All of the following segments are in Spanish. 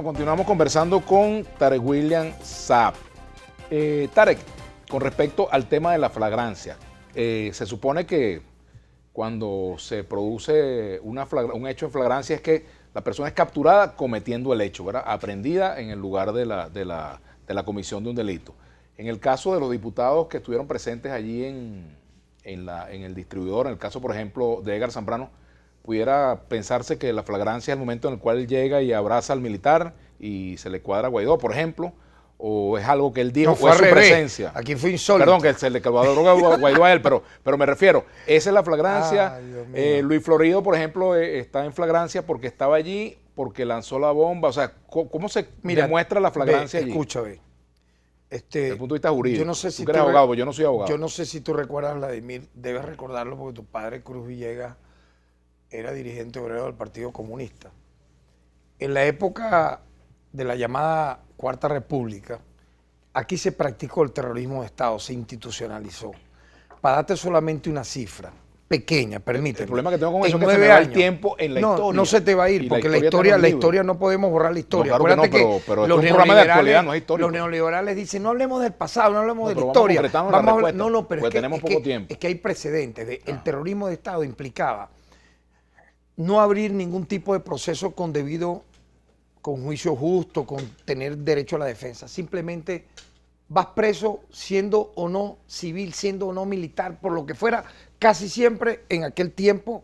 Bueno, continuamos conversando con Tarek William Saab. Tarek, con respecto al tema de la flagrancia, se supone que cuando se produce un hecho en flagrancia es que la persona es capturada cometiendo el hecho, ¿verdad? Aprendida en el lugar de la comisión de un delito. En el caso de los diputados que estuvieron presentes allí en el distribuidor, en el caso, por ejemplo, de Edgar Zambrano, pudiera pensarse que la flagrancia es el momento en el cual él llega y abraza al militar y se le cuadra a Guaidó, por ejemplo, o es algo que él dijo, no, fue o es su revés. presencia. Aquí fue insólito. Perdón, que se le cuadró a Guaidó a él, pero me refiero, esa es la flagrancia. Luis Florido, por ejemplo, está en flagrancia porque estaba allí, porque lanzó la bomba. O sea, ¿cómo se demuestra la flagrancia allí? Escúchame. Desde el punto de vista jurídico. Yo no sé si tú eres abogado, yo no soy abogado. Yo no sé si tú recuerdas, Vladimir, debes recordarlo porque tu padre, Cruz Villegas, era dirigente obrero del Partido Comunista. En la época de la llamada Cuarta República, aquí se practicó el terrorismo de Estado, se institucionalizó. Para darte solamente una cifra pequeña, permíteme. El problema que tengo con eso es que 9 se me va el años, tiempo en la historia. No se te va a ir, porque la historia no podemos borrar la historia. No, claro que no, pero los es un programa de actualidad, no es histórico. Los neoliberales dicen, no hablemos del pasado, no hablemos de la vamos historia. concretando la respuesta, No, pero es que, tenemos poco tiempo. Es que hay precedentes. El terrorismo de Estado implicaba no abrir ningún tipo de proceso con juicio justo, con tener derecho a la defensa. Simplemente vas preso siendo o no civil, siendo o no militar, por lo que fuera, casi siempre en aquel tiempo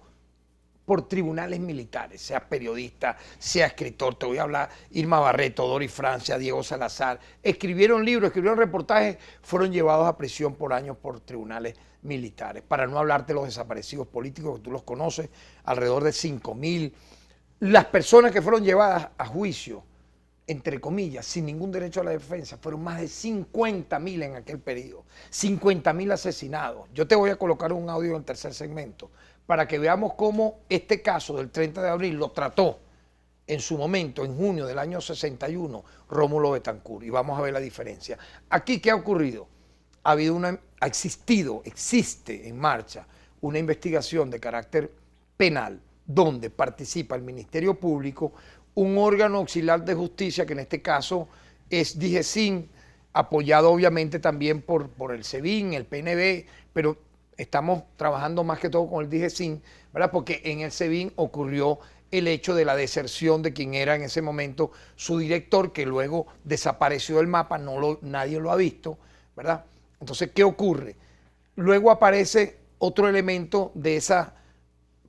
por tribunales militares, sea periodista, sea escritor. Te voy a hablar, Irma Barreto, Doris Francia, Diego Salazar, escribieron libros, escribieron reportajes, fueron llevados a prisión por años por tribunales militares. Para no hablarte de los desaparecidos políticos, que tú los conoces, alrededor de 5.000. Las personas que fueron llevadas a juicio, entre comillas, sin ningún derecho a la defensa, fueron más de 50.000 en aquel periodo, 50.000 asesinados. Yo te voy a colocar un audio en el tercer segmento para que veamos cómo este caso del 30 de abril lo trató en su momento, en junio del año 61, Rómulo Betancourt, y vamos a ver la diferencia. Aquí, ¿qué ha ocurrido? Existe en marcha una investigación de carácter penal donde participa el Ministerio Público, un órgano auxiliar de justicia, que en este caso es DIGESIN, apoyado obviamente también por el SEBIN, el PNB, pero estamos trabajando más que todo con el DIGESIN, ¿verdad? Porque en el SEBIN ocurrió el hecho de la deserción de quien era en ese momento su director, que luego desapareció del mapa, nadie lo ha visto, ¿verdad? Entonces, ¿qué ocurre? Luego aparece otro elemento de esa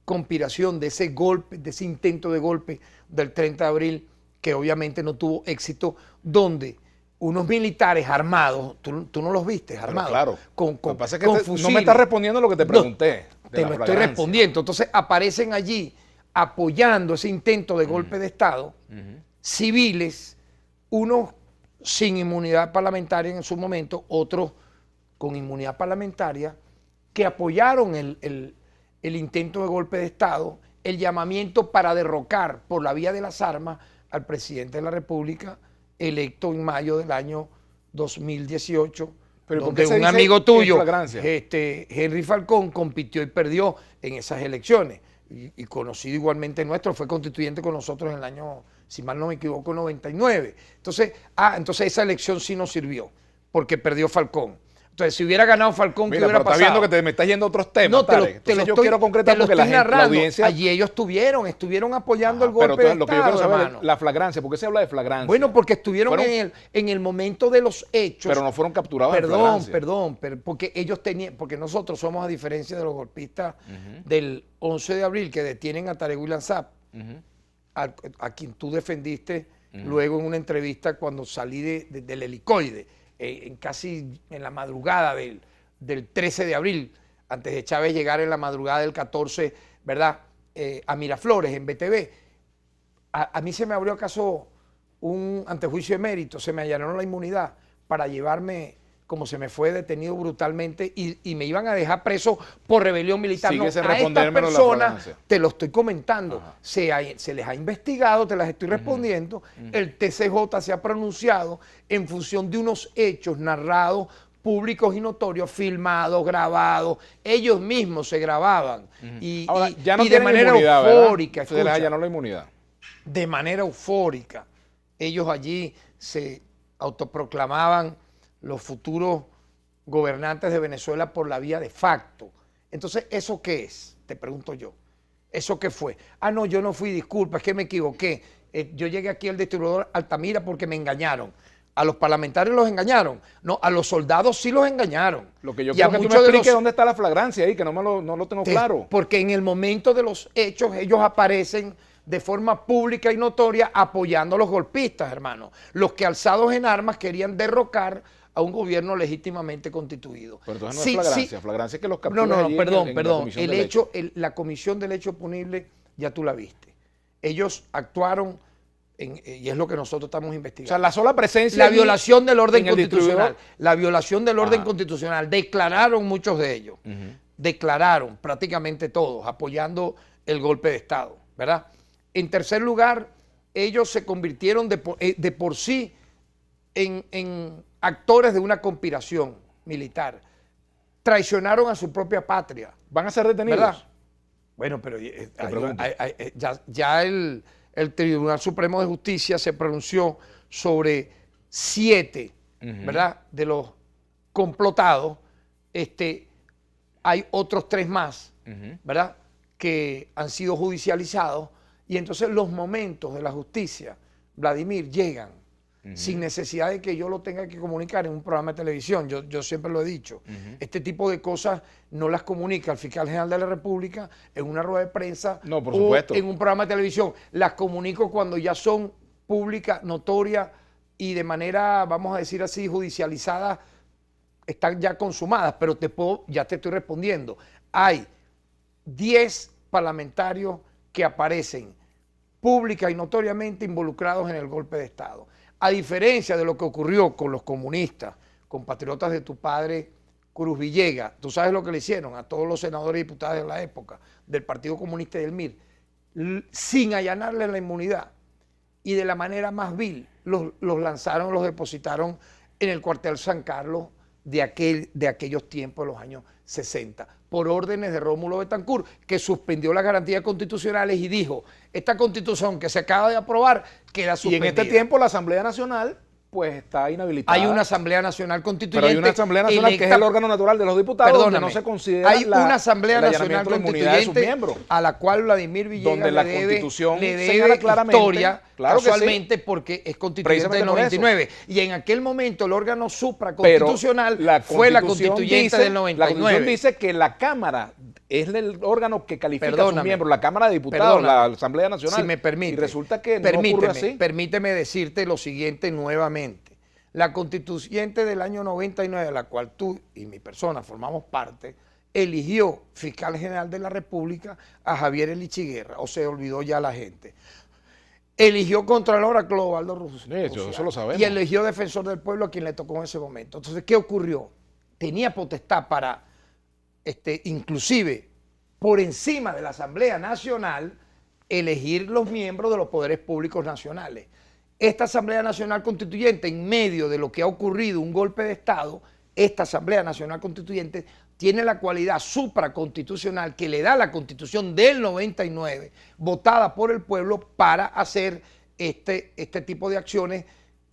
conspiración, de ese golpe, de ese intento de golpe del 30 de abril, que obviamente no tuvo éxito, donde unos militares armados, tú no los viste, armados. Claro. Con lo que pasa es que fusiles. no me estás respondiendo lo que te pregunté. Te lo estoy respondiendo. Entonces aparecen allí apoyando ese intento de golpe de Estado, civiles, unos sin inmunidad parlamentaria en su momento, otros con inmunidad parlamentaria, que apoyaron el intento de golpe de Estado, el llamamiento para derrocar por la vía de las armas al presidente de la República, electo en mayo del año 2018, pero donde un amigo tuyo, Henry Falcón, compitió y perdió en esas elecciones. Y conocido igualmente nuestro, fue constituyente con nosotros en el año, si mal no me equivoco, 99. Entonces esa elección sí nos sirvió, porque perdió Falcón. Entonces, si hubiera ganado Falcón, ¿qué hubiera pasado? Estás viendo que me estás yendo a otros temas, no, yo quiero concretar porque la audiencia... Allí ellos estuvieron apoyando el golpe de Estado, lo que yo quiero saber es la flagrancia. ¿Por qué se habla de flagrancia? Bueno, porque estuvieron en el momento de los hechos. Pero no fueron capturados en flagrancia. Perdón, porque ellos tenían, porque nosotros somos, a diferencia de los golpistas del 11 de abril que detienen a Tarek William Saab, a quien tú defendiste luego en una entrevista cuando salí del helicoide, casi en la madrugada del 13 de abril, antes de Chávez llegar en la madrugada del 14, ¿verdad? A Miraflores, en BTV. A mí se me abrió acaso un antejuicio de mérito, se me allanaron la inmunidad para llevarme, como se me fue detenido brutalmente, y me iban a dejar preso por rebelión militar. No, a estas personas, te lo estoy comentando, se les ha investigado, te las estoy respondiendo, el TCJ se ha pronunciado en función de unos hechos narrados, públicos y notorios, filmados, grabados, ellos mismos se grababan. Ahora, ya no de manera eufórica. Ya no la inmunidad. De manera eufórica ellos allí se autoproclamaban los futuros gobernantes de Venezuela por la vía de facto. Entonces, ¿eso qué es? Te pregunto yo. ¿Eso qué fue? Ah, no, yo no fui, disculpa, es que me equivoqué. Yo llegué aquí al distribuidor Altamira porque me engañaron. A los parlamentarios los engañaron. No, a los soldados sí los engañaron. Lo que yo Y quiero a que tú me muchos de expliques los- dónde está la flagrancia ahí, que no lo tengo claro. Porque en el momento de los hechos ellos aparecen de forma pública y notoria apoyando a los golpistas, hermano. Los que alzados en armas querían derrocar a un gobierno legítimamente constituido. Pero entonces no Sí, es flagrancia. sí. Flagrancia es que los No, capturas no, allí perdón, en la perdón. comisión El del hecho, la comisión del hecho punible, ya tú la viste. Ellos actuaron, y es lo que nosotros estamos O investigando. sea, la sola presencia La allí violación del orden en el constitucional. distribuidor. La violación del orden Ah. constitucional. Declararon muchos de ellos. Ujú. Declararon prácticamente todos, apoyando el golpe de Estado, ¿verdad? En tercer lugar, ellos se convirtieron de por sí en actores de una conspiración militar. Traicionaron a su propia patria, Van a ser detenidos. ¿verdad? Bueno, pero pregunto. ya el Tribunal Supremo de Justicia se pronunció sobre 7, Ujú. ¿verdad?, de los complotados. Hay otros 3 más, Ujú. ¿verdad?, que han sido judicializados. Y entonces los momentos de la justicia, Vladimir, llegan sin necesidad de que yo lo tenga que comunicar en un programa de televisión. Yo siempre lo he dicho. Este tipo de cosas no las comunica el fiscal general de la República en una rueda de prensa No, por o supuesto. en un programa de televisión. Las comunico cuando ya son públicas, notorias y de manera, vamos a decir así, judicializada, están ya consumadas, pero ya te estoy respondiendo. Hay 10 parlamentarios que aparecen pública y notoriamente involucrados en el golpe de Estado. A diferencia de lo que ocurrió con los comunistas, compatriotas de tu padre Cruz Villegas, tú sabes lo que le hicieron a todos los senadores y diputados de la época del Partido Comunista y del MIR, sin allanarles la inmunidad y de la manera más vil, los lanzaron, los depositaron en el cuartel San Carlos de aquellos tiempos, de los años 60, por órdenes de Rómulo Betancourt, que suspendió las garantías constitucionales y dijo, esta constitución que se acaba de aprobar queda Y en suspendida. este tiempo la Asamblea Nacional pues está inhabilitada. Hay una Asamblea Nacional Constituyente. Pero hay una Asamblea Nacional que es electa- el órgano natural de los diputados, Perdóname, donde no se considera hay una Asamblea el Nacional allanamiento de la inmunidad de sus Constituyente miembros. a la cual Vladimir Villegas Donde la le debe, Constitución le señala debe claramente, historia, claro que sí, casualmente porque es constituyente del precisamente por eso. 99. Y en aquel momento el órgano supraconstitucional fue la constituyente del La 99. Constitución dice que la Cámara es el órgano que califica a sus Perdóname. miembros, la Cámara de Diputados, Perdóname. la Asamblea Nacional. Si me permite. Y resulta que no ocurre así. Permíteme decirte lo siguiente nuevamente. La constituyente del año 99, de la cual tú y mi persona formamos parte, eligió fiscal general de la República a Javier Elichiguerra, o se olvidó ya la gente. Eligió contralor a Clodoaldo Rusia. Sí, eso lo sabemos. Y eligió defensor del pueblo a quien le tocó en ese momento. Entonces, ¿qué ocurrió? Tenía potestad para, inclusive, por encima de la Asamblea Nacional, elegir los miembros de los poderes públicos nacionales. Esta Asamblea Nacional Constituyente, en medio de lo que ha ocurrido, un golpe de Estado, esta Asamblea Nacional Constituyente tiene la cualidad supraconstitucional que le da la Constitución del 99, votada por el pueblo para hacer este tipo de acciones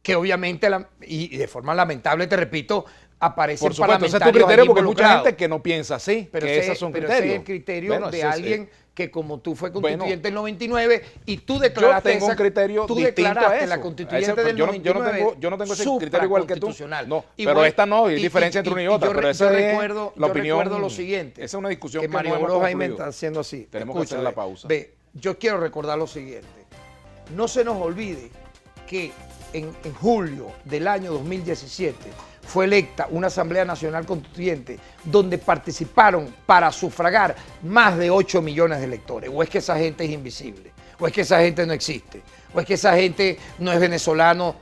que obviamente, y de forma lamentable, te repito, aparecen Por supuesto, ese es tu parlamentarios criterio allí porque hay mucha involucrados. gente que no piensa así, Pero que ese, esos son pero criterios. ese es el criterio Bueno, de ese es- alguien que como tú fue Bueno, constituyente del 99 y tú declaraste tengo un criterio tú distinto a declaraste eso. la A constituyente ese- del yo no 99 yo no tengo ese criterio igual que tú. supraconstitucional. No, Y pero bueno, esta no, hay y- diferencia y- entre una y y otra, yo pero re- esa yo es recuerdo, la yo opinión. recuerdo lo siguiente. Esa es una discusión que que Mario no hemos Bros Jaime concluido. está haciendo así. Tenemos que hacer la ve, pausa. Ve, yo quiero recordar lo siguiente. No se nos olvide que en julio del año 2017 fue electa una Asamblea Nacional Constituyente donde participaron para sufragar más de 8 millones de electores. ¿O es que esa gente es invisible? ¿O es que esa gente no existe? ¿O es que esa gente no es venezolano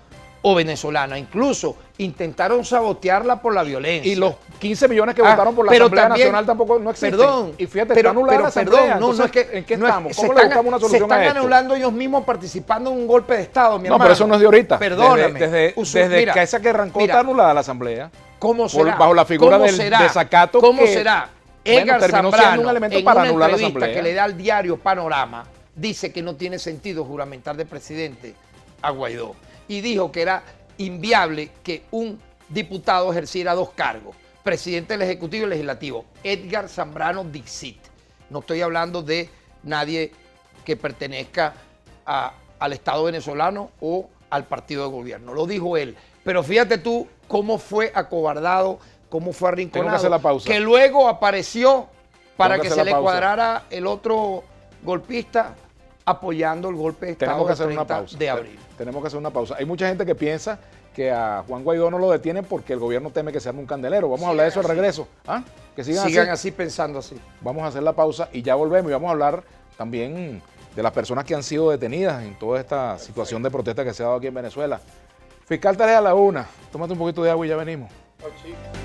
o venezolana? Incluso intentaron sabotearla por la violencia. Y los 15 millones que votaron por la pero Asamblea también- Nacional tampoco no existen. Perdón. Y fíjate, está anulada la Asamblea. Perdón, no Entonces, es que... ¿en qué no es- estamos? se ¿Cómo le están- buscamos una solución se a están esto? anulando ellos mismos participando en un golpe de Estado, mi No, hermano. pero eso no es de ahorita. Perdóname. Desde Mira, que esa que arrancó mira, está anulada la Asamblea. ¿Cómo Por- será? bajo la figura ¿Cómo del será? desacato ¿Cómo que, será? bueno, Edgar terminó siendo Zambrano, un elemento en para una anular la entrevista Asamblea. que le da al diario Panorama, dice que no tiene sentido juramentar de presidente a Guaidó. y dijo que era inviable que un diputado ejerciera 2 cargos, presidente del Ejecutivo y Legislativo. Edgar Zambrano Dixit. No estoy hablando de nadie que pertenezca al Estado venezolano o al partido de gobierno. Lo dijo él. Pero fíjate tú cómo fue acobardado, cómo fue arrinconado. Tengo que hacer la pausa. Que luego apareció para Tengo que que se hacer le la pausa. cuadrara el otro golpista apoyando el golpe de Estado Tenemos que del hacer una 30 pausa. de abril. Tenemos que hacer una pausa. Hay mucha gente que piensa que a Juan Guaidó no lo detienen porque el gobierno teme que se arme un candelero. Vamos a hablar de eso al regreso. ¿Ah? Que Sigan así pensando así. Vamos a hacer la pausa y ya volvemos y vamos a hablar también de las personas que han sido detenidas en toda esta situación de protesta que se ha dado aquí en Venezuela. Fiscal Tarea a la 1. Tómate un poquito de agua y ya venimos. Oh,